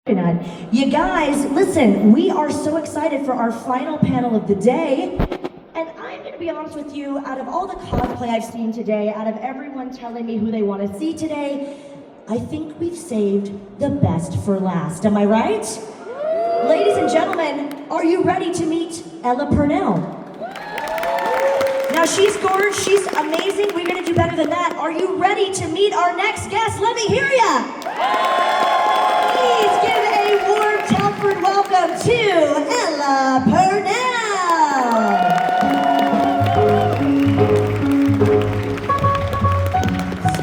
You guys, listen, we are so excited for our final panel of the day. And I'm going to be honest with you, out of all the cosplay I've seen today, out of everyone telling me who they want to see today, I think we've saved the best for last. Am I right? Ladies and gentlemen, are you ready to meet Ella Purnell? Now she's gorgeous, she's amazing, we're going to do better than that. Are you ready to meet our next guest? Let me hear ya! Please give a warm Telford welcome to Ella Purnell!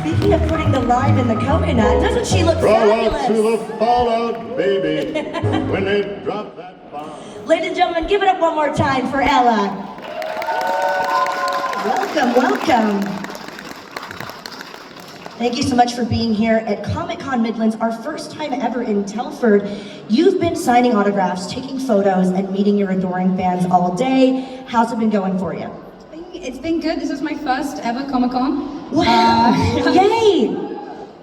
Speaking of putting the lime in the coconut, doesn't she look fabulous? Roll out to the fallout, baby, when they drop that bomb. Ladies and gentlemen, give it up one more time for Ella. Welcome, welcome. Thank you so much for being here at Comic-Con Midlands, our first time ever in Telford. You've been signing autographs, taking photos, and meeting your adoring fans all day. How's it been going for you? It's been good. This is my first ever Comic-Con. Wow! Yay!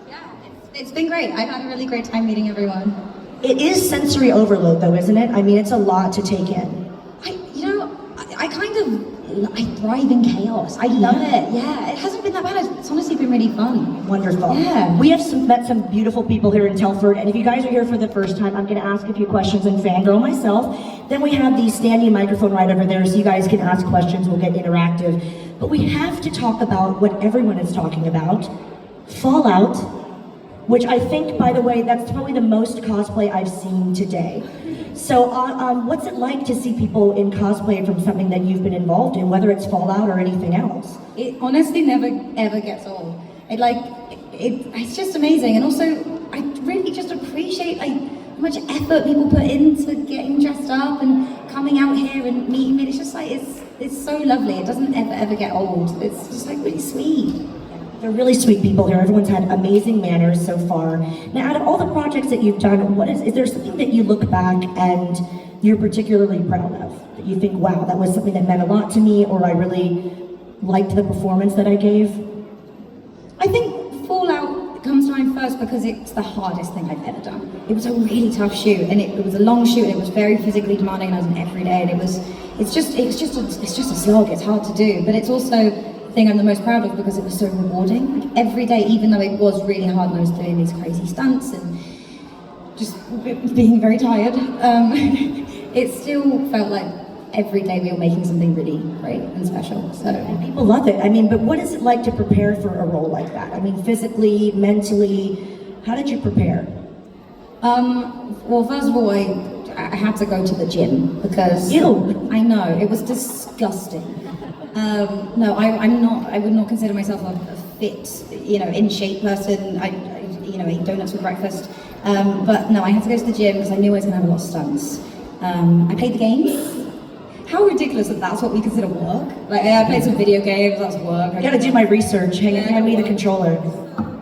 Yeah, it's been great. I've had a really great time meeting everyone. It is sensory overload though, isn't it? I mean, it's a lot to take in. I thrive in chaos. I love it. Yeah, it hasn't been that bad. It's honestly been really fun. Wonderful. Yeah. We have met some beautiful people here in Telford, and if you guys are here for the first time, I'm going to ask a few questions and fangirl myself. Then we have the standing microphone right over there, so you guys can ask questions. We'll get interactive. But we have to talk about what everyone is talking about, Fallout, which I think, by the way, that's probably the most cosplay I've seen today. So what's it like to see people in cosplay from something that you've been involved in, whether it's Fallout or anything else? It honestly never ever gets old. It's just amazing, and also I really just appreciate how much effort people put into getting dressed up and coming out here and meeting me. It's just like it's so lovely. It doesn't ever get old. It's just like really sweet. They're really sweet people here. Everyone's had amazing manners so far. Now, out of all the projects that you've done, is there something that you look back and you're particularly proud of? That you think, wow, that was something that meant a lot to me, or I really liked the performance that I gave? I think Fallout comes to mind first because it's the hardest thing I've ever done. It was a really tough shoot, and it was a long shoot, and it was very physically demanding, and I was in every day, and it's just a slog. It's hard to do, but it's also thing I'm the most proud of because it was so rewarding. Like every day, even though it was really hard and I was doing these crazy stunts and just being very tired, it still felt like every day we were making something really great and special. So and people love it. I mean, but what is it like to prepare for a role like that? I mean, physically, mentally, how did you prepare? Well, first of all, I had to go to the gym because Ew. I know it was disgusting. No, I'm not. I would not consider myself a fit, in shape person. I eat donuts for breakfast. But no, I had to go to the gym because I knew I was going to have a lot of stunts. I played the games. How ridiculous that that's what we consider work. Like, I played some video games. That's work. I got to do my research. Hand me the controller.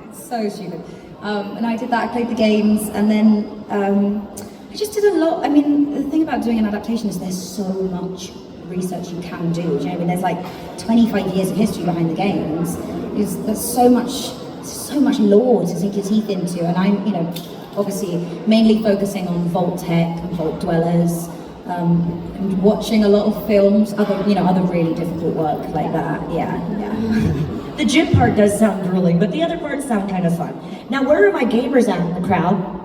It's so stupid. And I did that. I played the games, and then I just did a lot. I mean, the thing about doing an adaptation is there's so much research you can do. I mean, there's like 25 years of history behind the games. There's so much lore to sink your teeth into, and I'm, obviously mainly focusing on Vault Tech and Vault Dwellers, and watching a lot of films, other really difficult work like that. Yeah. The gym part does sound grueling, but the other parts sound kind of fun. Now, where are my gamers at in the crowd?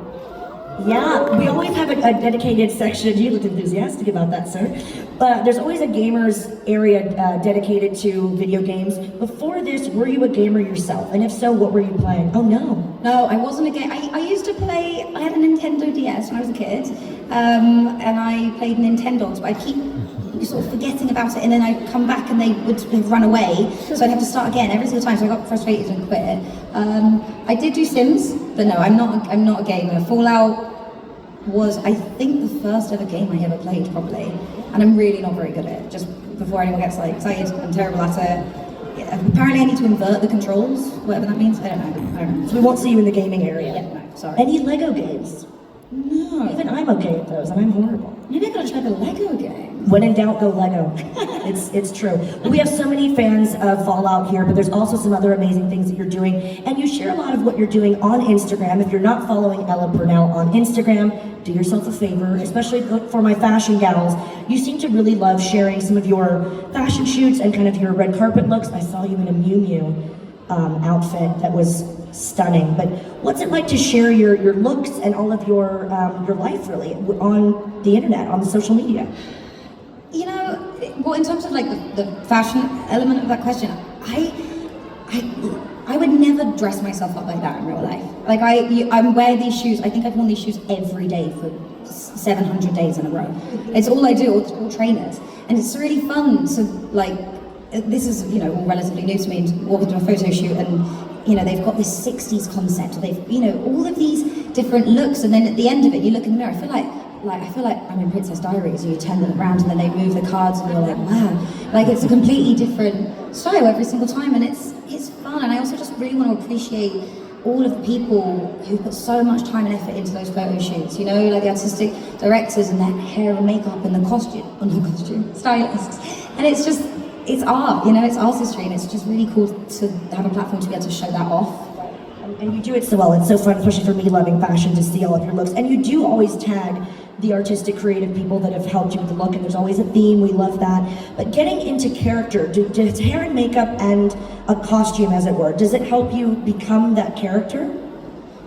Yeah, we always have a dedicated section. You look enthusiastic about that, sir. But there's always a gamers area dedicated to video games. Before this, were you a gamer yourself? And if so, what were you playing? Oh no. No, I wasn't a gamer. I used to play, I had a Nintendo DS when I was a kid. And I played Nintendogs, but I keep sort of forgetting about it, and then I'd come back and they would run away, so I'd have to start again every single time, so I got frustrated and quit. I did do Sims, but no, I'm not a gamer. Fallout was, I think, the first ever game I ever played, probably, and I'm really not very good at it. Just before anyone gets excited, I'm terrible at it. Yeah, apparently I need to invert the controls, whatever that means. I don't know. So we won't see you in the gaming area. Yeah, no, sorry. Any Lego games? No. Even I'm okay at those, and I'm horrible. Maybe I gotta try the Lego game. When in doubt, go Lego. It's true. We have so many fans of Fallout here, but there's also some other amazing things that you're doing. And you share a lot of what you're doing on Instagram. If you're not following Ella Purnell on Instagram, do yourself a favor, especially for my fashion gals. You seem to really love sharing some of your fashion shoots and kind of your red carpet looks. I saw you in a Miu Miu outfit that was stunning. But what's it like to share your looks and all of your life really on the internet, on the social media? You know, well, in terms of like the fashion element of that question, I would never dress myself up like that in real life. Like I wear these shoes. I think I've worn these shoes every day for 700 days in a row. It's all I do, all trainers, and it's really fun to like. This is all relatively new to me. To walk into a photo shoot and they've got this 60s concept. They've all of these different looks, and then at the end of it, you look in the mirror. I feel like I'm in Princess Diaries, and you turn them around and then they move the cards and you're like, wow. Like it's a completely different style every single time, and it's fun. And I also just really want to appreciate all of the people who put so much time and effort into those photo shoots, like the artistic directors and their hair and makeup and the costume stylists. And it's art, it's artistry, and it's just really cool to have a platform to be able to show that off. And you do it so well. It's so fun, especially for me loving fashion, to see all of your looks. And you do always tag the artistic, creative people that have helped you with the look, and there's always a theme. We love that. But getting into character, does hair and makeup and a costume, as it were, does it help you become that character?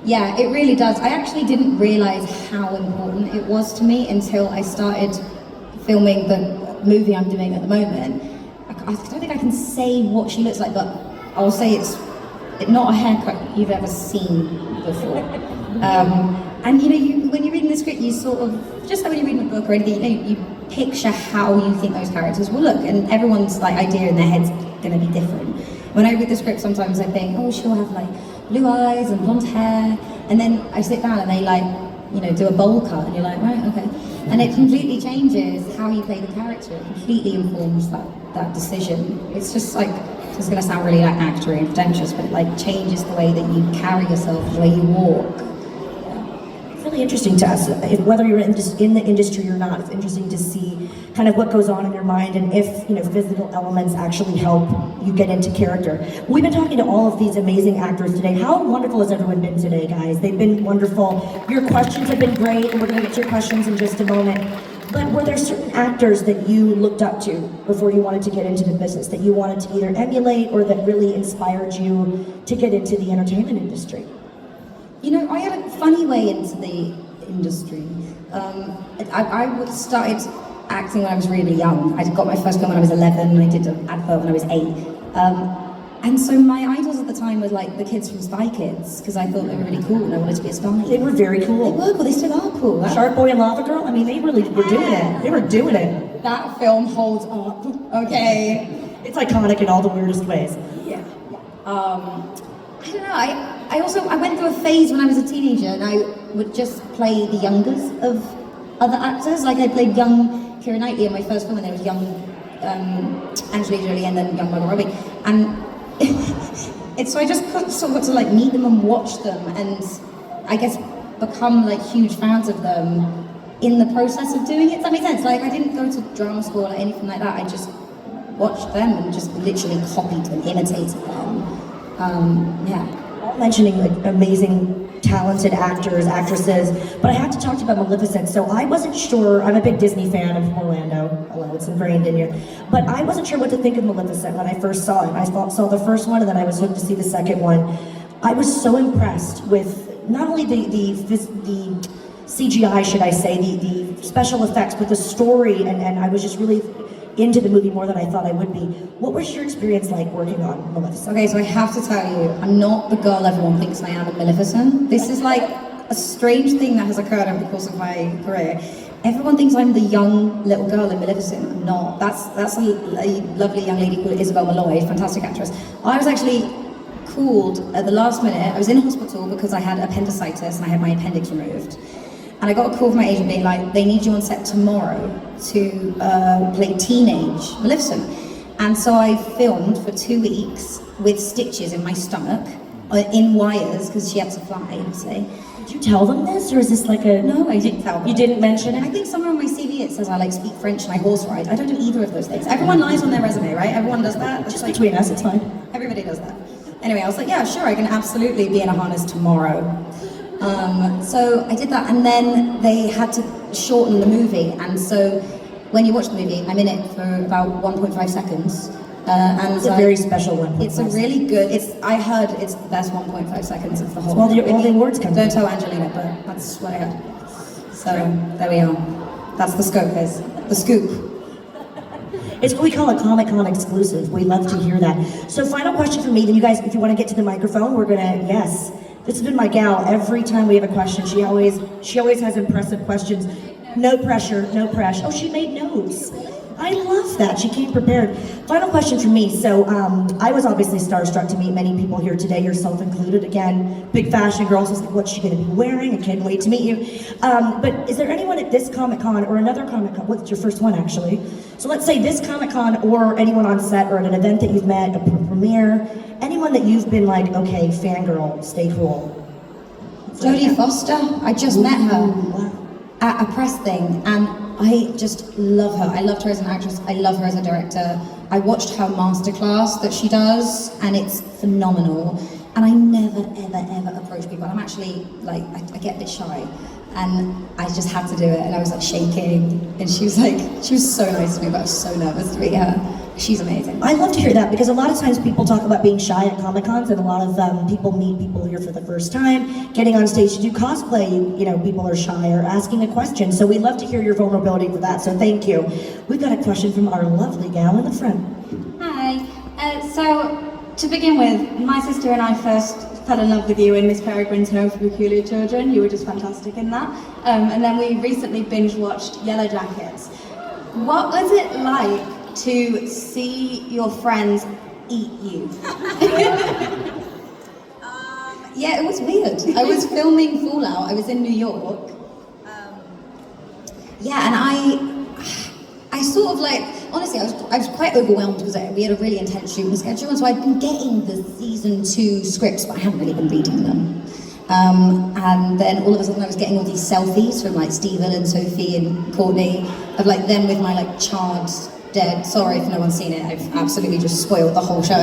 Yeah, it really does. I actually didn't realize how important it was to me until I started filming the movie I'm doing at the moment. I don't think I can say what she looks like, but I'll say it's not a haircut you've ever seen before. And when you're reading the script, you sort of, just like when you're reading a book or anything, you picture how you think those characters will look, and everyone's like idea in their head's going to be different. When I read the script, sometimes I think, oh, she'll have like blue eyes and blonde hair, and then I sit down and they do a bowl cut, and you're like, right, okay. And it completely changes how you play the character. It completely informs that decision. It's just like, it's going to sound really like actory and pretentious, but it changes the way that you carry yourself, the way you walk. It's really interesting to us, whether you're in the industry or not. It's interesting to see kind of what goes on in your mind, and if physical elements actually help you get into character. We've been talking to all of these amazing actors today. How wonderful has everyone been today, guys? They've been wonderful. Your questions have been great, and we're going to get to your questions in just a moment. But were there certain actors that you looked up to before you wanted to get into the business, that you wanted to either emulate or that really inspired you to get into the entertainment industry? I had a funny way into the industry. I started acting when I was really young. I got my first film when I was 11, and I did an advert when I was 8. And so my idols at the time were like the kids from Spy Kids, because I thought they were really cool and I wanted to be a spy. They were very cool. They were cool, they still are cool. Shark Boy and Lava Girl, I mean, they really were doing it. They were doing it. That film holds up, okay? It's iconic in all the weirdest ways. Yeah. I don't know, I went through a phase when I was a teenager, and I would just play the youngest of other actors. Like I played young Keira Knightley in my first film, and there was young Angelina Jolie and then young Margot Robbie. And so I just sort of got to meet them and watch them, and I guess become huge fans of them in the process of doing it. Does that make sense? I didn't go to drama school or anything like that. I just watched them and just literally copied and imitated them. Yeah. Mentioning amazing, talented actors, actresses, but I had to talk to you about Maleficent. So I wasn't sure. I'm a big Disney fan. I'm from Orlando. Hello, it's ingrained in you. But I wasn't sure what to think of Maleficent when I first saw it. I saw the first one, and then I was hooked to see the second one. I was so impressed with not only the CGI, should I say, the special effects, but the story, and I was just really into the movie more than I thought I would be. What was your experience like working on Maleficent? Okay, so I have to tell you, I'm not the girl everyone thinks I am in Maleficent. This is a strange thing that has occurred over the course of my career. Everyone thinks I'm the young little girl in Maleficent. I'm not. That's a lovely young lady called Isabel Malloy, fantastic actress. I was actually called at the last minute. I was in hospital because I had appendicitis and I had my appendix removed. And I got a call from my agent being like, they need you on set tomorrow to play teenage Maleficent. And so I filmed for 2 weeks with stitches in my stomach, in wires, because she had to fly, obviously. Did you tell them this, or is this like a... No, I didn't tell them. You didn't mention it? I think somewhere on my CV it says I like speak French and I horse ride. I don't do either of those things. Everyone lies on their resume, right? Everyone does that. That's Just like, between us, it's fine. everybody does that. Anyway, I was like, yeah, sure, I can absolutely be in a harness tomorrow. So I did that, and then they had to shorten the movie, and so when you watch the movie, I'm in it for about 1.5 seconds. And It's a very special one. It's a really good. I heard it's the best 1.5 seconds of the whole. Well, all the awards come. Don't tell Angelina, but that's what I heard. So there we are. That's the scoop, guys. The scoop. It's what we call a Comic-Con exclusive. We love to hear that. So final question for me, then you guys, if you want to get to the microphone, we're gonna, yes. This has been my gal. Every time we have a question, she always has impressive questions. No pressure, no pressure. Oh, she made notes. I love that. She came prepared. Final question for me. So I was obviously starstruck to meet many people here today, yourself included. Again, big fashion girls. I was like, what's she going to be wearing? I can't wait to meet you. But is there anyone at this Comic-Con or another Comic-Con? What's your first one, actually? So let's say this Comic-Con or anyone on set or at an event that you've met, a premiere, anyone that you've been like, okay, fangirl, stay cool. Jodie Foster. I just met her Wow. at a press thing, and I just love her. I loved her as an actress. I love her as a director. I watched her masterclass that she does, and it's phenomenal. And I never, ever approach people. I'm actually like, I get a bit shy, and I just had to do it. And I was like shaking, and she was so nice to me, but I was so nervous to meet her. She's amazing. I love to hear that because a lot of times people talk about being shy at Comic-Cons, and a lot of people meet people here for the first time, getting on stage to do cosplay, you know, people are shy or asking a question. So we love to hear your vulnerability for that, so thank you. We've got a question from our lovely gal in the front. Hi. So, to begin with, my sister and I first fell in love with you in Miss Peregrine's Home for Peculiar Children. You were just fantastic in that. And then we recently binge-watched Yellow Jackets. What was it like to see your friends eat you? Yeah, it was weird. I was filming Fallout. I was in New York. Yeah, and I sort of like, honestly, I was quite overwhelmed because we had a really intense shooting schedule, and so I'd been getting the season 2 scripts, but I hadn't really been reading them. And then all of a sudden I was getting all these selfies from like Stephen and Sophie and Courtney of like them with my like charred, dead, sorry if no one's seen it, I've absolutely just spoiled the whole show.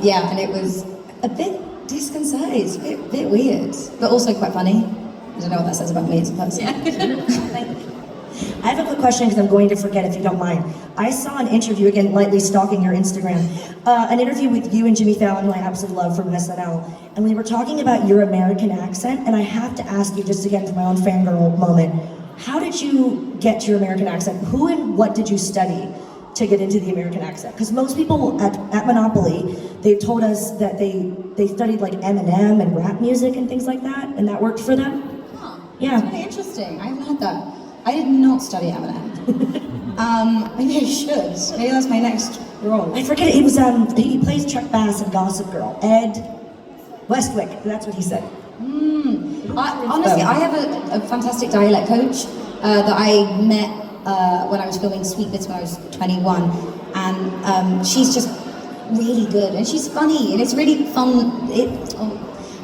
Yeah, and it was a bit disconcerting, it's a bit weird, but also quite funny. I don't know what that says about me as a person. Yeah. I have a quick question because I'm going to forget if you don't mind. I saw an interview, again, lightly stalking your Instagram, an interview with you and Jimmy Fallon, who I absolutely love from SNL, and we were talking about your American accent, and I have to ask you, just again for my own fangirl moment, how did you get your American accent? Who and what did you study to get into the American accent? Because most people at Monopoly, they've told us that they studied like Eminem and rap music and things like that, and that worked for them. Huh. Yeah. That's really interesting. I haven't had that. I did not study Eminem. Maybe I should. Maybe that's my next role. I forget, it was, he plays Chuck Bass in Gossip Girl. Ed Westwick, that's what he said. Honestly, I have a fantastic dialect coach that I met when I was filming Sweet Bits when I was 21, and she's just really good, and she's funny, and it's really fun.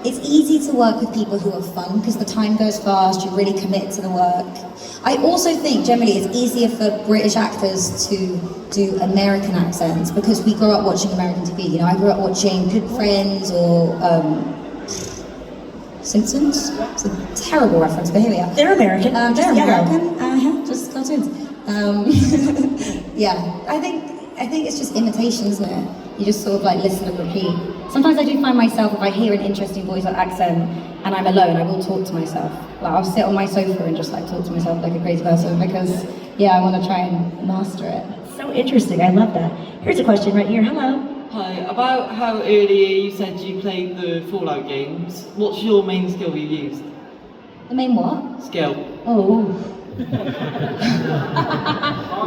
It's easy to work with people who are fun because the time goes fast, you really commit to the work. I also think generally it's easier for British actors to do American accents because we grew up watching American TV. You know, I grew up watching Friends or Simpsons. It's a terrible reference, but here we are. They're American. They're yellow. American, just cartoons. Yeah, I think it's just imitation, isn't it? You just sort of like listen and repeat. Sometimes I do find myself, if I hear an interesting voice or accent and I'm alone, I will talk to myself. Like I'll sit on my sofa and just like talk to myself like a crazy person because, yeah, I want to try and master it. So interesting, I love that. Here's a question right here, hello. Hi, about how earlier you said you played the Fallout games, what's your main skill you used? The main what? Skill. Oh.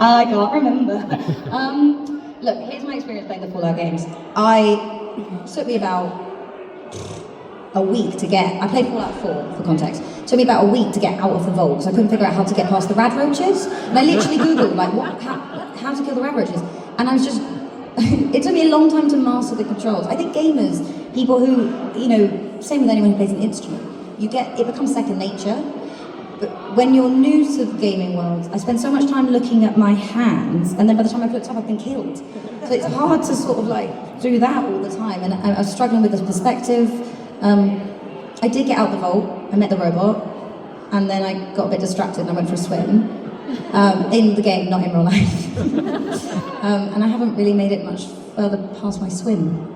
I can't remember. Look, here's my experience playing the Fallout games. It took me about a week to get, I played Fallout 4 for context. It took me about a week to get out of the vault because I couldn't figure out how to get past the rad roaches. And I literally Googled like, how to kill the rad roaches. And I was just, it took me a long time to master the controls. I think gamers, people who, you know, same with anyone who plays an instrument, it becomes second nature. But when you're new to the gaming world, I spend so much time looking at my hands, and then by the time I've looked up, I've been killed. So it's hard to sort of like do that all the time, and I was struggling with this perspective. I did get out the vault, I met the robot, and then I got a bit distracted and I went for a swim. In the game, not in real life. And I haven't really made it much further past my swim,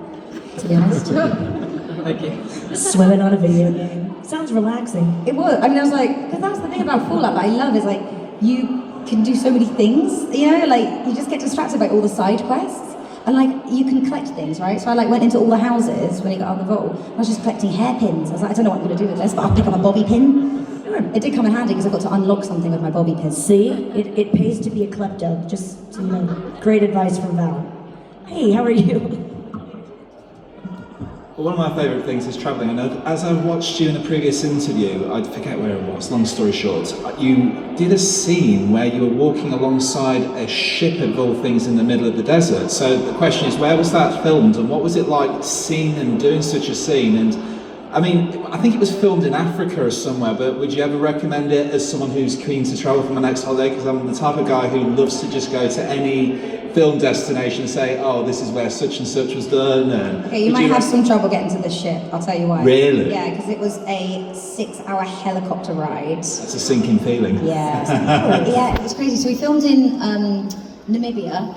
to be honest. Thank you. Swimming on a video game. Sounds relaxing. It was. I mean, I was like, because that's the thing about Fallout that I love is like, you can do so many things, you know, like you just get distracted by all the side quests. And like, you can collect things, right? So I like went into all the houses when you got out of the vault. I was just collecting hairpins. I was like, I don't know what I'm gonna do with this, but I'll pick up a bobby pin. It did come in handy because I got to unlock something with my bobby pin. See, it pays to be a klepto. Just, you know, great advice from Val. Hey, how are you? Well, one of my favourite things is travelling, and as I watched you in a previous interview, I forget where it was, long story short, you did a scene where you were walking alongside a ship of all things in the middle of the desert. So the question is, where was that filmed, and what was it like seeing and doing such a scene? And I mean, I think it was filmed in Africa or somewhere, but would you ever recommend it as someone who's keen to travel for my next holiday? Because I'm the type of guy who loves to just go to any film destination and say, oh, this is where such and such was done. And okay, you might have some trouble getting to this ship, I'll tell you why. Really? Yeah, because it was a 6-hour helicopter ride. That's a sinking feeling. Yeah. Yeah, it was crazy. So we filmed in Namibia,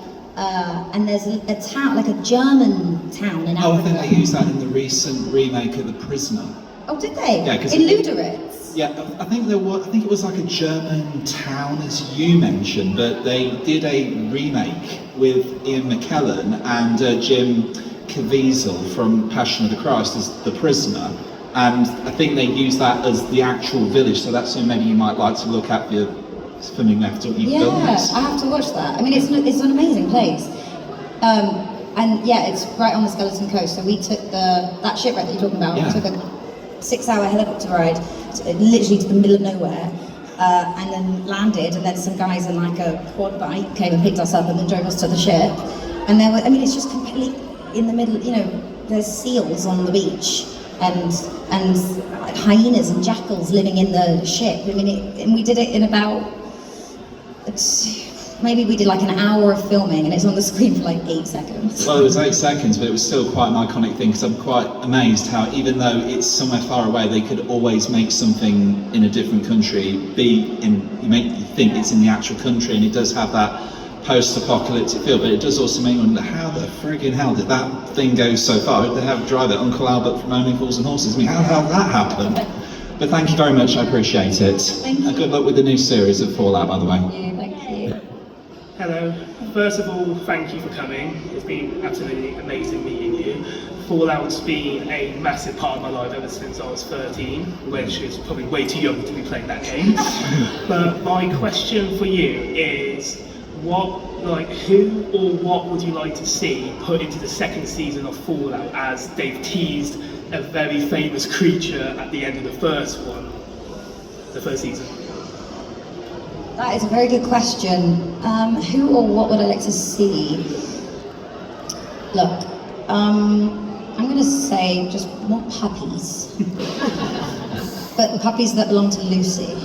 and there's a town, like a German town in Africa. Oh, I think they used that in the recent remake of The Prisoner. Oh, did they? Yeah, 'cause in Luderitz. Yeah, I think it was like a German town, as you mentioned, but they did a remake with Ian McKellen and Jim Caviezel from Passion of the Christ as The Prisoner, and I think they used that as the actual village, so that's something maybe you might like to look at for filming after you film this. Yeah, I have to watch that. I mean, it's an amazing place. And yeah, it's right on the Skeleton Coast, so we took that shipwreck that you're talking about, Yeah. we took a 6-hour helicopter ride, literally to the middle of nowhere, and then landed, and then some guys in like a quad bike came and picked us up and then drove us to the ship. And there were, I mean, it's just completely in the middle, you know, there's seals on the beach, and hyenas and jackals living in the ship. I mean, and we did it in about, maybe we did like an hour of filming, and it's on the screen for like 8 seconds. Well, it was 8 seconds, but it was still quite an iconic thing, because I'm quite amazed how, even though it's somewhere far away, they could always make something in a different country make you think it's in the actual country, and it does have that post-apocalyptic feel, but it does also make you wonder, how the friggin' hell did that thing go so far? They have driver Uncle Albert from Only Fools and Horses. I mean, how the hell did that happen? But thank you very much, I appreciate it. Thank you. And good luck with the new series of Fallout, by the way. Thank you. Hello. First of all, thank you for coming. It's been absolutely amazing meeting you. Fallout's been a massive part of my life ever since I was 13, which is probably way too young to be playing that game. But my question for you is, who or what would you like to see put into the second season of Fallout, as they've teased a very famous creature at the end of the first season? That is a very good question. Who or what would I like to see? Look, I'm going to say just more puppies. But puppies that belong to Lucy.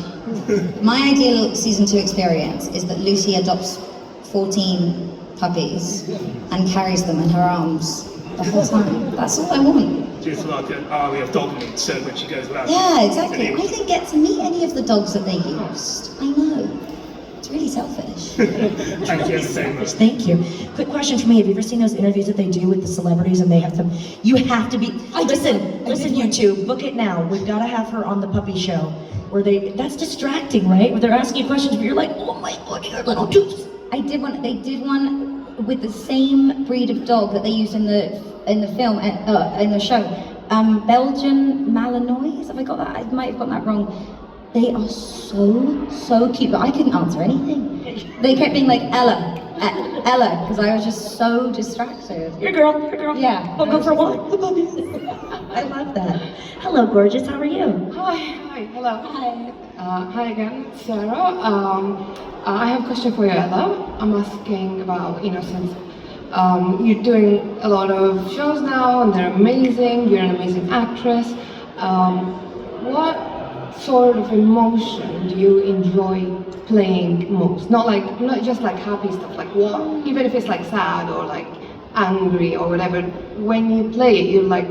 My ideal season 2 experience is that Lucy adopts 14 puppies and carries them in her arms the whole time. That's all I want. Just like an army of dog meat, so when she goes around. Yeah, exactly. I didn't get to meet any of the dogs that they used. I know. It's really selfish. Thank you so much. Thank you. Quick question for me. Have you ever seen those interviews that they do with the celebrities, and they have to, you have to be, listen, you two, book it now. We've got to have her on the puppy show. That's distracting, right? Where they're asking you questions, but you're like, oh my God, you're little dupes. They did one with the same breed of dog that they used in the film, in the show. Belgian Malinois, have I got that? I might have got that wrong. They are so cute, but I couldn't answer anything. They kept being like, Ella, because I was just so distracted. Your girl. Yeah. I'll go for a walk. The puppies. I love that. Hello, gorgeous. How are you? Hi, hello. Hi. Hi again, Sarah. I have a question for you, Ella. I'm asking about, since you're doing a lot of shows now and they're amazing, you're an amazing actress. what sort of emotion do you enjoy playing most? Not just like happy stuff, like what, even if it's like sad or like angry or whatever, when you play it, you're like,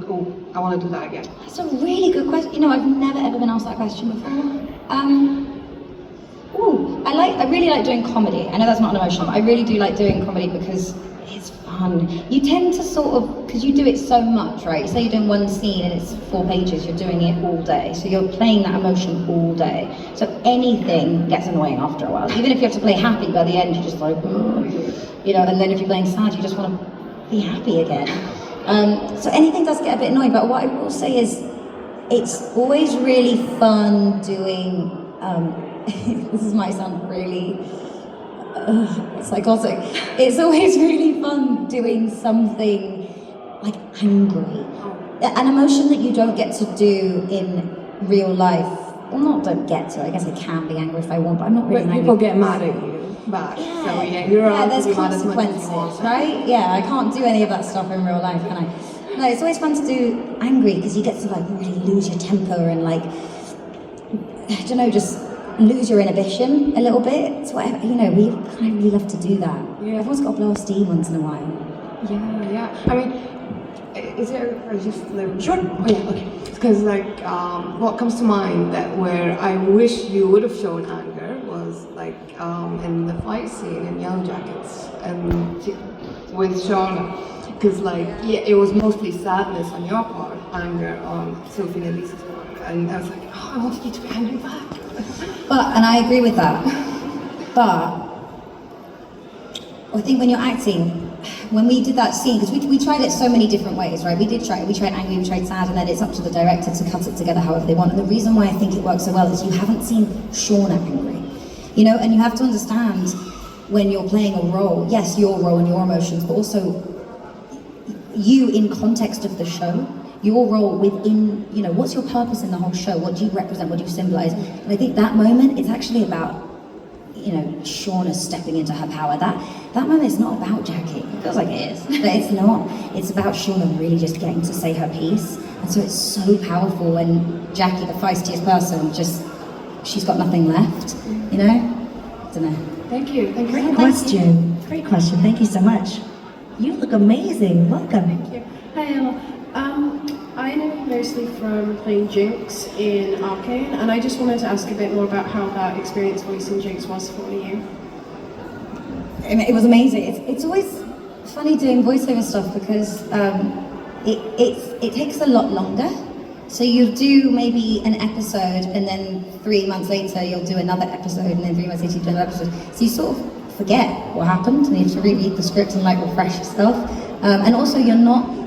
oh, I want to do that again. That's a really good question. You know, I've never ever been asked that question before. I really like doing comedy. I know that's not an emotion, but I really do like doing comedy because it's fun. You tend to sort of, because you do it so much, right? Say you're doing one scene and it's 4 pages, you're doing it all day. So you're playing that emotion all day. So anything gets annoying after a while. Even if you have to play happy, by the end you're just like, ugh. You know, and then if you're playing sad, you just want to be happy again. So anything does get a bit annoying, but what I will say is, it's always really fun doing, this might sound really psychotic, it's always really fun doing something like angry. An emotion that you don't get to do in real life. Well, not don't get to, I guess I can be angry if I want, but I'm not really angry. People get mad at you back, so you're allowed to be mad as much as you want. Right? Yeah, I can't do any of that stuff in real life, can I? No, it's always fun to do angry because you get to like really lose your temper and like, I don't know, just lose your inhibition a little bit. It's whatever, you know, we kind of really love to do that. Yeah. Everyone's got to blow off steam once in a while. Yeah. I mean, is there just sure? Oh yeah, okay. Because like, what comes to mind that where I wish you would have shown anger was like in the fight scene in Yellow Jackets and with Shauna. Because like, yeah, it was mostly sadness on your part, anger on Sophie and Lisa's part, and I was like, oh, I wanted you to be angry back. And I agree with that. But I think when you're acting, when we did that scene, because we tried it so many different ways, right? We tried angry, we tried sad, and then it's up to the director to cut it together however they want. And the reason why I think it works so well is you haven't seen Shauna angry, you know, and you have to understand when you're playing a role, yes, your role and your emotions, but also you in context of the show, your role within, you know, what's your purpose in the whole show? What do you represent? What do you symbolize? And I think that moment, it's actually about, you know, Shauna stepping into her power. That moment is not about Jackie. It feels like it is, but it's not. It's about Shauna really just getting to say her piece. And so it's so powerful when Jackie, the feistiest person, she's got nothing left, you know? I don't know. Thank you. Great question. Great question. Thank you so much. You look amazing. Welcome. Thank you. Hi, Emma. I know you mostly from playing Jinx in Arcane, and I just wanted to ask a bit more about how that experience voicing Jinx was for you. It was amazing. It's always funny doing voiceover stuff because it takes a lot longer. So you'll do maybe an episode, and then 3 months later you'll do another episode, and then 3 months later you do another episode. So you sort of forget what happened, and you have to reread the script and like refresh yourself. And also you're not,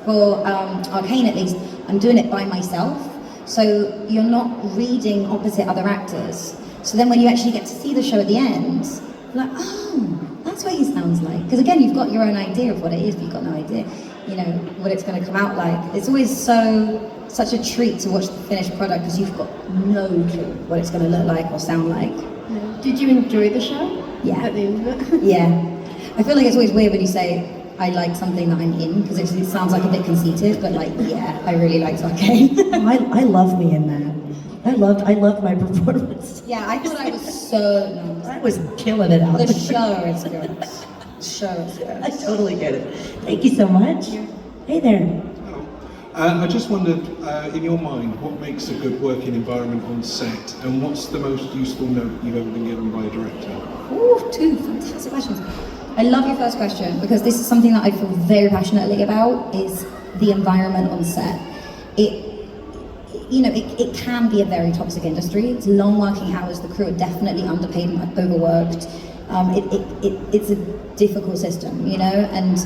for Arcane at least, I'm doing it by myself. So you're not reading opposite other actors. So then when you actually get to see the show at the end, you're like, oh, that's what he sounds like. Because again, you've got your own idea of what it is, but you've got no idea, you know, what it's going to come out like. It's always such a treat to watch the finished product because you've got no clue what it's going to look like or sound like. Did you enjoy the show? Yeah. At the end of it? Yeah. I feel like it's always weird when you say, I like something that I'm in, because it sounds like a bit conceited, but like, yeah, I really liked Arcane. I love me in that. I loved my performance. Yeah, I thought I was so nice. I was killing it out. The show is good. The show is good. I totally get it. Thank you so much. Hey there. I just wondered, in your mind, what makes a good working environment on set, and what's the most useful note you've ever been given by a director? Ooh, 2 fantastic questions. I love your first question because this is something that I feel very passionately about, is the environment on set. It can be a very toxic industry. It's long working hours, the crew are definitely underpaid and overworked. It's a difficult system, you know, and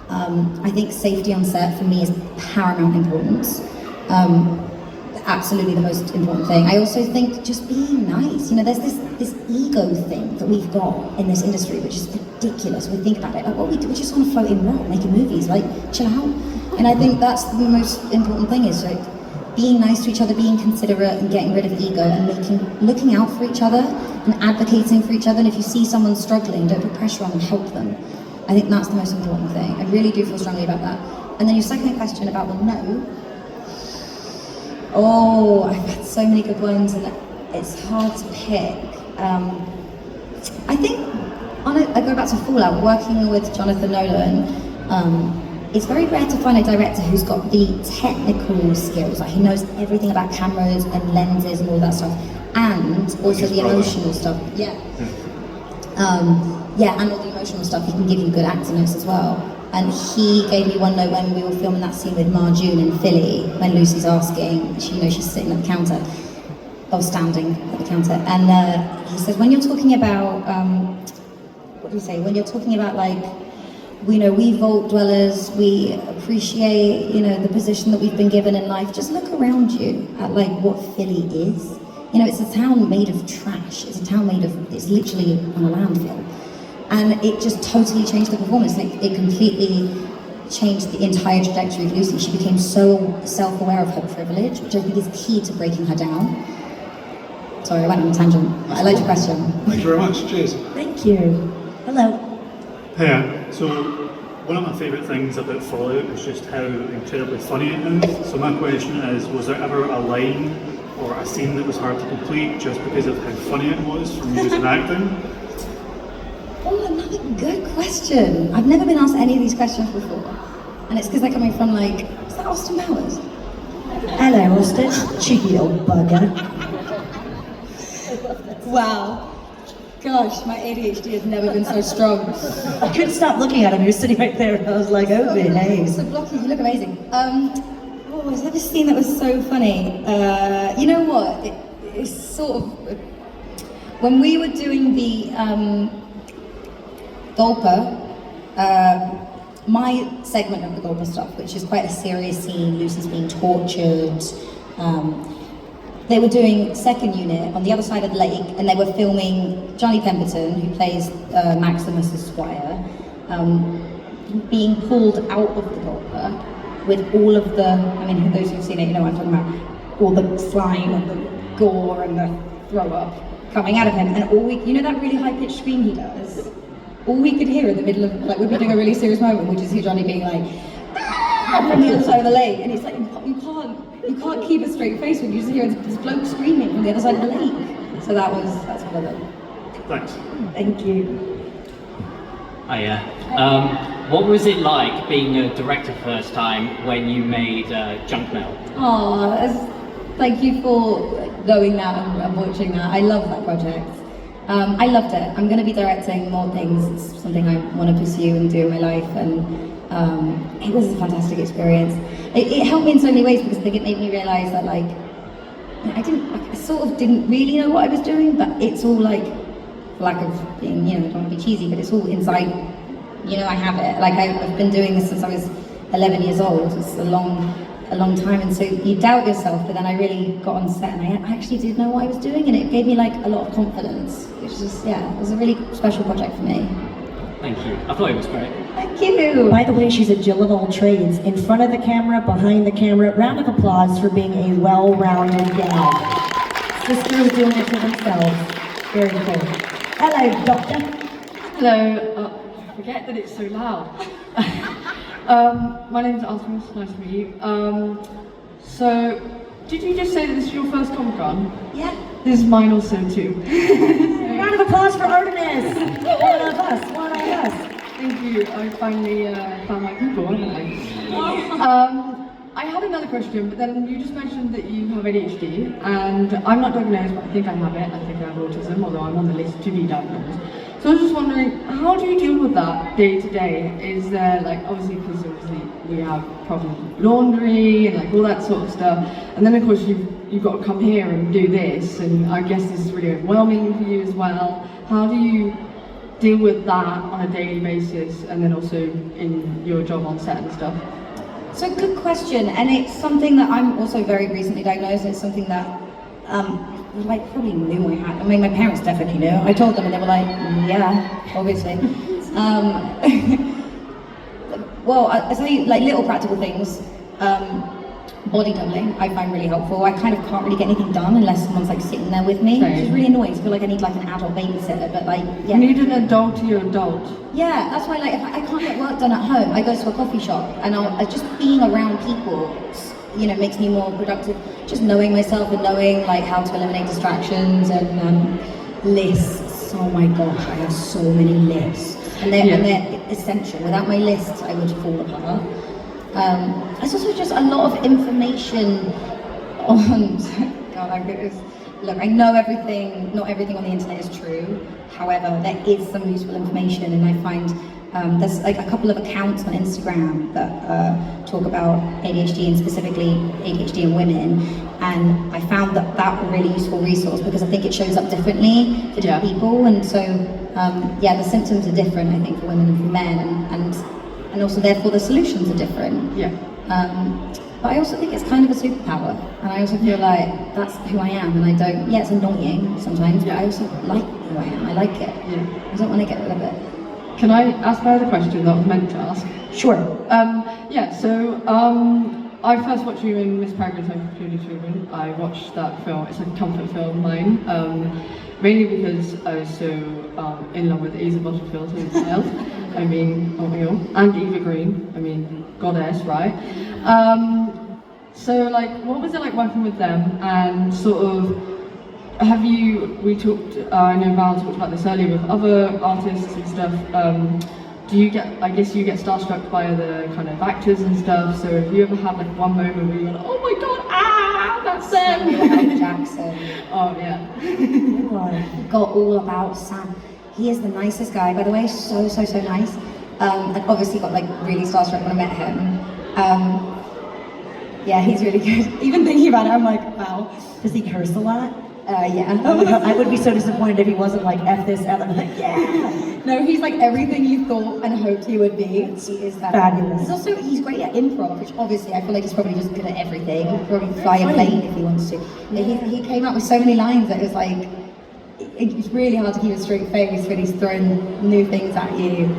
I think safety on set for me is paramount importance. Absolutely the most important thing. I also think just being nice. You know, there's this ego thing that we've got in this industry, which is ridiculous. We think about it, like, what we do, we just want to float in rock, making movies, like, chill out. And I think that's the most important thing, is like being nice to each other, being considerate, and getting rid of ego, and looking out for each other and advocating for each other. And if you see someone struggling, don't put pressure on them, help them. I think that's the most important thing. I really do feel strongly about that. And then your second question about the no. Oh, I've had so many good ones, and it's hard to pick. I think I go back to Fallout, working with Jonathan Nolan. It's very rare to find a director who's got the technical skills, like he knows everything about cameras and lenses and all that stuff, and also the emotional stuff. Yeah. And all the emotional stuff. He can give you good acting notes as well. And he gave me one note when we were filming that scene with Marjune in Philly, when Lucy's asking, she's sitting at the counter, or standing at the counter, and he says, when you're talking about, what do you say? When you're talking about like, we vault dwellers, we appreciate, the position that we've been given in life. Just look around you at like what Philly is. It's a town made of trash. It's a town it's literally on a landfill. And it just totally changed the performance. It completely changed the entire trajectory of Lucy. She became so self-aware of her privilege, which I think is key to breaking her down. Sorry, I went on a tangent, but I liked your question. Thank you very much. Cheers. Thank you. Hello. Hey, so one of my favourite things about Fallout is just how incredibly funny it is. So my question is, was there ever a line or a scene that was hard to complete just because of how funny it was from using acting? Oh, another good question. I've never been asked any of these questions before. And it's because they're coming from is that Austin Powers? Hello, Austin. Cheeky old bugger. Wow. Gosh, my ADHD has never been so strong. I couldn't stop looking at him. He was sitting right there. I was like, oh, behave. So blocky, you look amazing. Is there a scene that was so funny? You know what? It's sort of... When we were doing the Gulper, my segment of the Gulper stuff, which is quite a serious scene, Lucy's being tortured, they were doing second unit on the other side of the lake, and they were filming Johnny Pemberton, who plays Maximus's squire, being pulled out of the Gulper with all of the, those who've seen it, you know what I'm talking about, all the slime and the gore and the throw up coming out of him, and all we, that really high-pitched scream he does, all we could hear in the middle of, we'd be doing a really serious moment, we just hear Johnny being like, "Ah!" from the other side of the lake, and it's like, you can't keep a straight face when you just hear this bloke screaming from the other side of the lake. So that's one of them. Thanks. Thank you. Hiya. What was it like being a director first time when you made Junk Mail? Oh, thank you for knowing that and watching that. I love that project. I loved it. I'm going to be directing more things. It's something I want to pursue and do in my life, and it was a fantastic experience. It helped me in so many ways because I think it made me realise that I sort of didn't really know what I was doing, but it's all for lack of being, I don't want to be cheesy, but it's all inside. I have it. I've been doing this since I was 11 years old. It's a long time, and so you doubt yourself, but then I really got on set and I actually did know what I was doing, and it gave me a lot of confidence, which is it was a really special project for me. Thank you. I thought it was great. Thank you. By the way, she's a Jill of all trades. In front of the camera, behind the camera. Round of applause for being a well-rounded gal. Sisters doing it for themselves. Very cool. Hello, Doctor. Hello. I forget that it's so loud. My name's Artemis. Nice to meet you. So, did you just say that this is your first Comic-Con? Yeah. This is mine also too. Round of applause for Artemis. One of us. Thank you. I finally found my people, haven't I? I had another question, but then you just mentioned that you have ADHD, and I'm not diagnosed, but I think I have it. I think I have autism, although I'm on the list to be diagnosed. So I was just wondering, how do you deal with that day to day? Is there obviously we have problems with laundry and all that sort of stuff, and then of course you've got to come here and do this, and I guess this is really overwhelming for you as well. How do you deal with that on a daily basis, and then also in your job on set and stuff? So good question, and it's something that I'm also very recently diagnosed. It's something that probably knew I had. My parents definitely knew. I told them and they were like, yeah, obviously. Well, I'll tell you little practical things. Body doubling I find really helpful. I kind of can't really get anything done unless someone's sitting there with me, which is really annoying. I feel like I need an adult babysitter, but yeah. You need an adult to your adult. Yeah, that's why if I can't get work done at home, I go to a coffee shop, and I just being around people you know, makes me more productive. Just knowing myself and knowing like how to eliminate distractions and lists. Oh my gosh, I have so many lists, and they're essential. Without my lists, I would fall apart. It's also just a lot of information on. God, I'm good. Look, I know everything. Not everything on the internet is true. However, there is some useful information, and I find there's like a couple of accounts on Instagram that talk about ADHD and specifically ADHD in women. And I found that a really useful resource because I think it shows up differently for different people. And so, the symptoms are different, I think, for women and for men, and also therefore the solutions are different. Yeah. But I also think it's kind of a superpower, and I also feel like that's who I am, and I don't. Yeah, it's annoying sometimes, but I also like who I am. I like it. Yeah. I don't want to get rid of it. Can I ask my other question that I was meant to ask? Sure. I first watched you in Miss Peregrine's Home for Peculiar Children. I watched that film. It's a comfort film of mine, mainly because I was so in love with Asa Butterfield as a child. I mean, aren't we all? And Eva Green. I mean, goddess, right? What was it like working with them? And sort of, we talked, I know Val talked about this earlier with other artists and stuff. I guess you get starstruck by the kind of actors and stuff, so have you ever had like one moment where you're like, oh my god, that's them? Samuel Jackson. Oh yeah. Got all about Sam. He is the nicest guy, by the way, so nice. And obviously got like really starstruck when I met him. Yeah, he's really good. Even thinking about it, I'm like, wow. Does he curse a lot? Yeah. Oh my God, I would be so disappointed if he wasn't like F this, F. I'm like, yeah. No, he's like everything you thought and hoped he would be. He is that. Fabulous. He's great at improv, which obviously I feel like he's probably just good at everything. He could probably fly a plane if he wants to. He came up with so many lines that it was like, it's really hard to keep a straight face when he's throwing new things at you.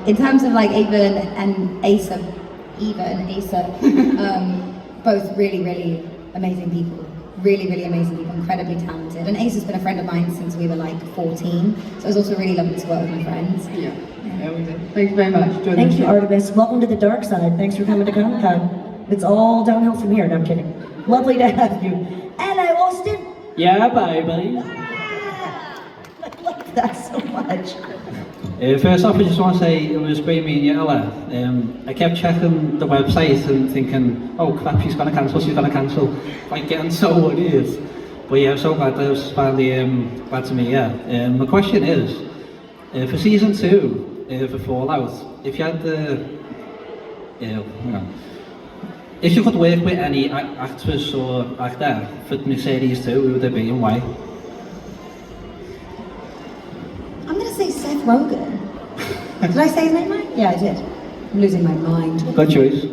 In terms of like Eva and Asa, both really amazing people. Really amazing people, incredibly talented. And Asa's been a friend of mine since we were like 14, so it was also really lovely to work with my friends. Yeah, we did. Thank you very much. Thank you, Artemis. Welcome to the dark side. Thanks for coming to Comic-Con. It's all downhill from here. No, I'm kidding. Lovely to have you. Hello, Austin. Yeah, baby. I love that so much. First off, I just want to say it was great meeting you, Ella. I kept checking the website and thinking, oh crap, she's going to cancel. Like getting so worried. But yeah, I'm so glad that was finally glad to meet you. My question is, for season 2, for Fallout, if you had if you could work with any actress or actor for the new series 2, who would it be and why? I'm gonna say Seth Rogen. Did I say his name right? Yeah, I did. I'm losing my mind. Good choice.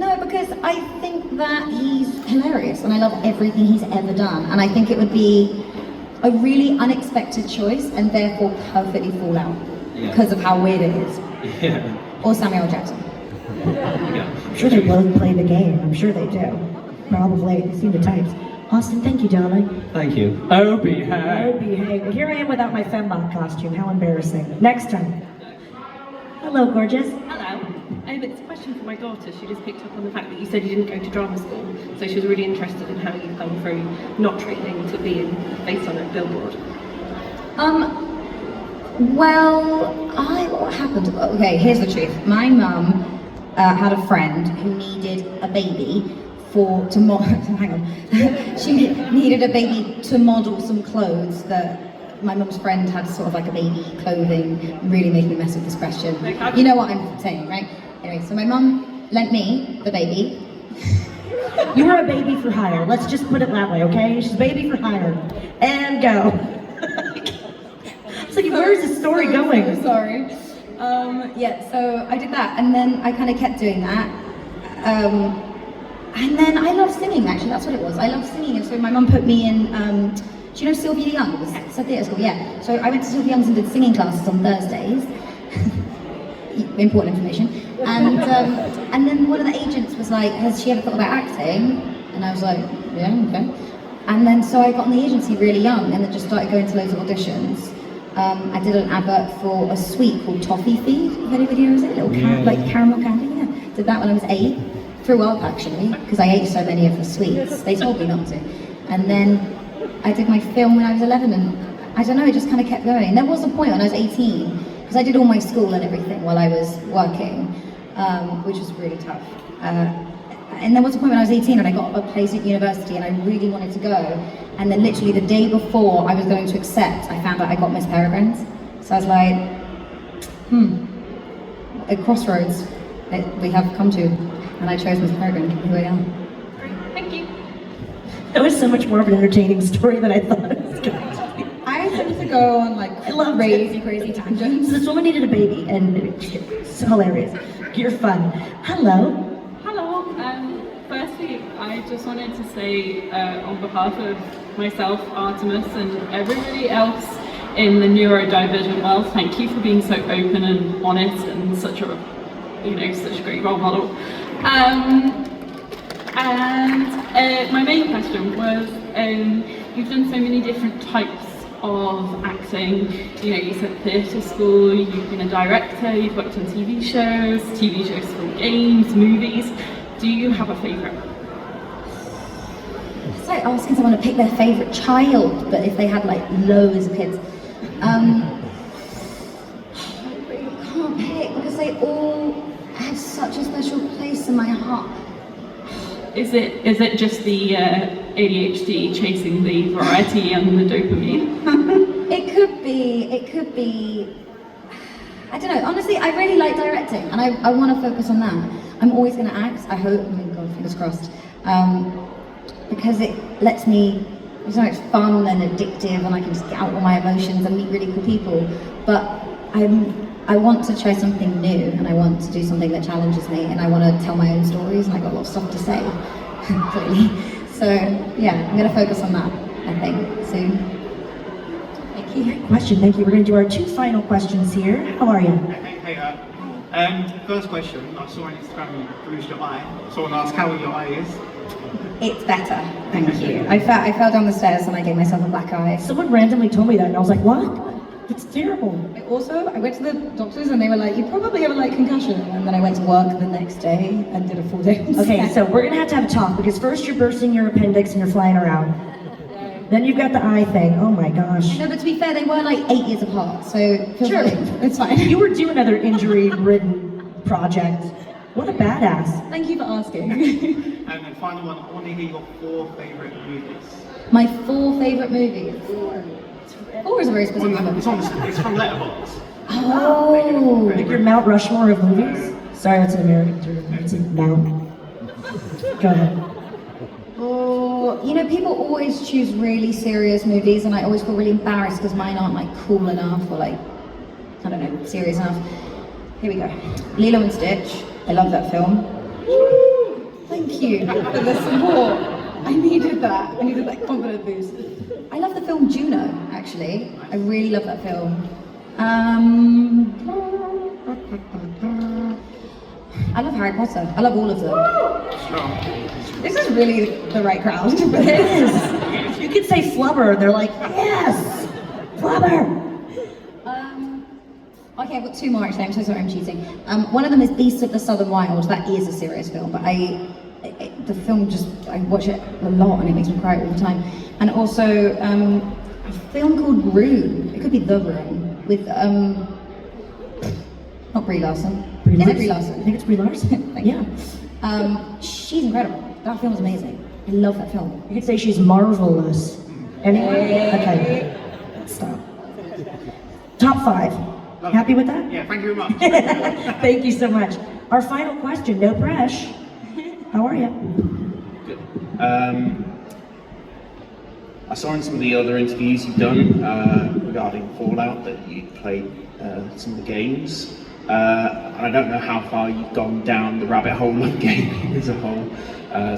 No, because I think that he's hilarious and I love everything he's ever done. And I think it would be a really unexpected choice and therefore perfectly fall out because of how weird it is. Yeah. Or Samuel Jackson. I'm sure they both play the game. I'm sure they do. Probably. They seem the types. Austin, thank you, darling. Thank you. Oh, behave. Oh, behave. Here I am without my fembot costume. How embarrassing. Next time. Hello, gorgeous. Hello. It's a question for my daughter. She just picked up on the fact that you said you didn't go to drama school, so she was really interested in how you've gone through not training to being based on a billboard. What happened? Okay, here's the truth. My mum had a friend who needed a baby hang on. She needed a baby to model some clothes that my mum's friend had sort of like a baby clothing. I'm really making a mess of this question. You know what I'm saying, right? Anyway, so my mum lent me the baby. You were a baby for hire. Let's just put it that way, okay? She's a baby for hire. And go. It's like, where's the story going? So sorry. So I did that, and then I kind of kept doing that. And then I love singing, actually, that's what it was. I love singing, and so my mum put me in, do you know Sylvia Young's? It's a theatre school, yeah. So I went to Sylvia Young's and did singing classes on Thursdays. Important information. And then one of the agents was like, has she ever thought about acting? And I was like, yeah, okay. And then so I got in the agency really young, and then just started going to loads of auditions. I did an advert for a sweet called Toffee Feed, if anybody knows it, like caramel candy, yeah. Did that when I was 8. threw up actually, because I ate so many of the sweets. They told me not to. And then I did my film when I was 11, and I don't know, it just kind of kept going. There was a point when I was 18, because I did all my school and everything while I was working, which was really tough. And there was a point when I was 18 and I got a place at university and I really wanted to go. And then literally the day before I was going to accept, I found out I got Miss Peregrine's. So I was like, a crossroads that we have come to. And I chose Miss Peregrine, here I am. Thank you. That was so much more of an entertaining story than I thought it was going to be. I tend to go on like crazy tangents. This woman needed a baby and it's hilarious. You're fun. Hello. Hello. Firstly, I just wanted to say on behalf of myself, Artemis, and everybody else in the neurodivergent world, thank you for being so open and honest and such a great role model. My main question was, you've done so many different types of acting. You said theatre school, you've been a director, you've worked on TV shows for games, movies. Do you have a favourite? It's like asking someone to pick their favourite child, but if they had like loads of kids. I really can't pick because they all have such a special place in my heart. Is it just the ADHD chasing the variety and the dopamine? It could be. I don't know, honestly, I really like directing and I want to focus on that. I'm always going to act, I hope, oh my god, fingers crossed. Because it lets me, it's fun and addictive and I can just get out all my emotions and meet really cool people. But I want to try something new and I want to do something that challenges me and I want to tell my own stories and I got a lot of stuff to say, clearly. So yeah, I'm going to focus on that, I think, soon. Thank you. Great question, thank you. We're going to do our 2 final questions here. How are you? Hey, first question, I saw on Instagram you bruised your eye. Someone asked how your eye is. It's better, thank you. I fell down the stairs and I gave myself a black eye. Someone randomly told me that and I was like, what? It's terrible. I went to the doctors and they were like, you probably have a light concussion. And then I went to work the next day and did a full day. Okay, so we're gonna have to have a talk because first you're bursting your appendix and you're flying around. Then you've got the eye thing. Oh my gosh. No, but to be fair, they were like 8 years apart, so sure, it's fine. You were due another injury-ridden project. What a badass. Thank you for asking. And then final one, I want to hear your 4 favourite movies. My 4 favourite movies. 4 is a very specific number. It's from Letterboxd. Oh, like your Mount Rushmore of movies? Sorry, that's an American term. It's a Mount. Go ahead. Oh, people always choose really serious movies and I always feel really embarrassed because mine aren't like cool enough or like, I don't know, serious enough. Here we go. Lilo and Stitch. I love that film. Thank you for the support. I needed that. I needed that confidence boost. I love the film Juno, actually. I really love that film. I love Harry Potter. I love all of them. This is really the right crowd. It is. You could say Flubber, and they're like, yes, Flubber. Okay, I've got 2 more actually. I'm so sorry, I'm cheating. One of them is Beasts of the Southern Wild. That is a serious film, but the film I watch it a lot and it makes me cry all the time. And also a film called Room. It could be The Room with not Brie Larson. Is it Brie Larson? I think it's Brie Larson. Yeah. She's incredible. That film is amazing. I love that film. You could say she's marvelous. Anyway, okay. Stop. Top 5. Happy with that? Yeah, thank you very much. Thank you so much. Our final question, no pressure. How are you? Good. I saw in some of the other interviews you've done regarding Fallout that you played some of the games. And I don't know how far you've gone down the rabbit hole of gaming as a whole,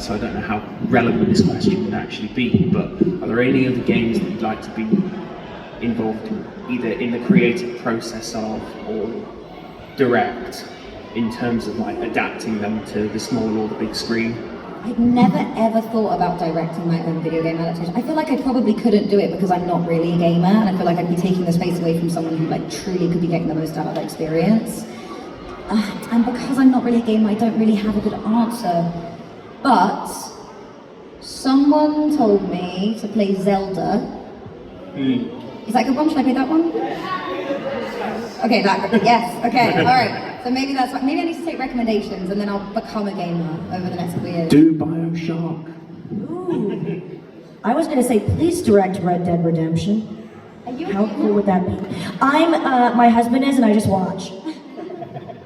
so I don't know how relevant this question would actually be, but are there any other games that you'd like to be involved in, either in the creative process of or direct, in terms of like adapting them to the small or the big screen? I'd never ever thought about directing my own video game adaptation. I feel like I probably couldn't do it because I'm not really a gamer, and I feel like I'd be taking the space away from someone who like truly could be getting the most out of the experience. And because I'm not really a gamer, I don't really have a good answer. But someone told me to play Zelda. Is that a good one? Should I play that one? Okay, yes, okay, alright. So maybe that's what, maybe I need to take recommendations and then I'll become a gamer over the next couple of years. Do Bioshock. Ooh. I was gonna say, please direct Red Dead Redemption. How cool would that be? My husband is, and I just watch.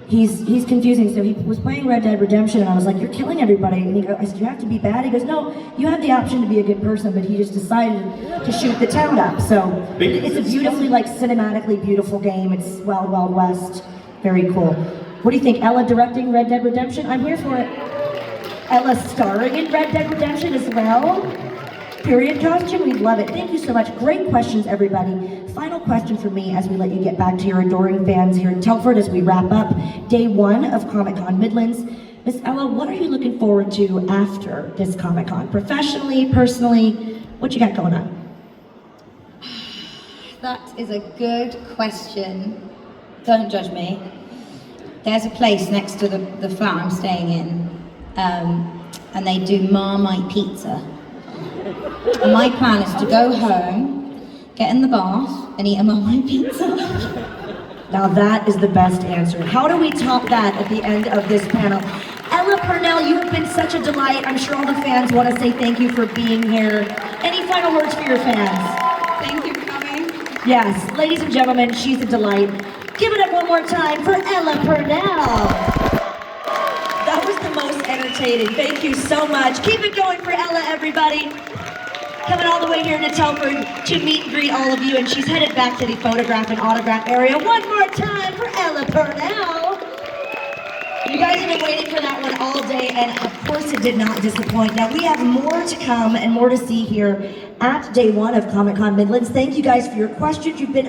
He's confusing, so he was playing Red Dead Redemption, and I was like, you're killing everybody. And I said, you have to be bad? He goes, no, you have the option to be a good person, but he just decided to shoot the town up. So it's a beautifully, cinematically beautiful game. It's Wild West. Very cool. What do you think, Ella directing Red Dead Redemption? I'm here for it. Ella starring in Red Dead Redemption as well. Period costume, we'd love it. Thank you so much. Great questions, everybody. Final question for me as we let you get back to your adoring fans here in Telford as we wrap up day 1 of Comic-Con Midlands. Miss Ella, what are you looking forward to after this Comic-Con? Professionally, personally, what you got going on? That is a good question. Don't judge me. There's a place next to the flat I'm staying in, and they do Marmite pizza. And my plan is to go home, get in the bath, and eat a Marmite pizza. Now that is the best answer. How do we top that at the end of this panel? Ella Purnell, you have been such a delight. I'm sure all the fans want to say thank you for being here. Any final words for your fans? Thank you for coming. Yes, ladies and gentlemen, she's a delight. Give it up one more time for Ella Purnell. That was the most entertaining. Thank you so much. Keep it going for Ella, everybody. Coming all the way here to Telford to meet and greet all of you, and she's headed back to the photograph and autograph area. One more time for Ella Purnell. You guys have been waiting for that one all day, and of course it did not disappoint. Now we have more to come and more to see here at day 1 of Comic-Con Midlands. Thank you guys for your questions. You've been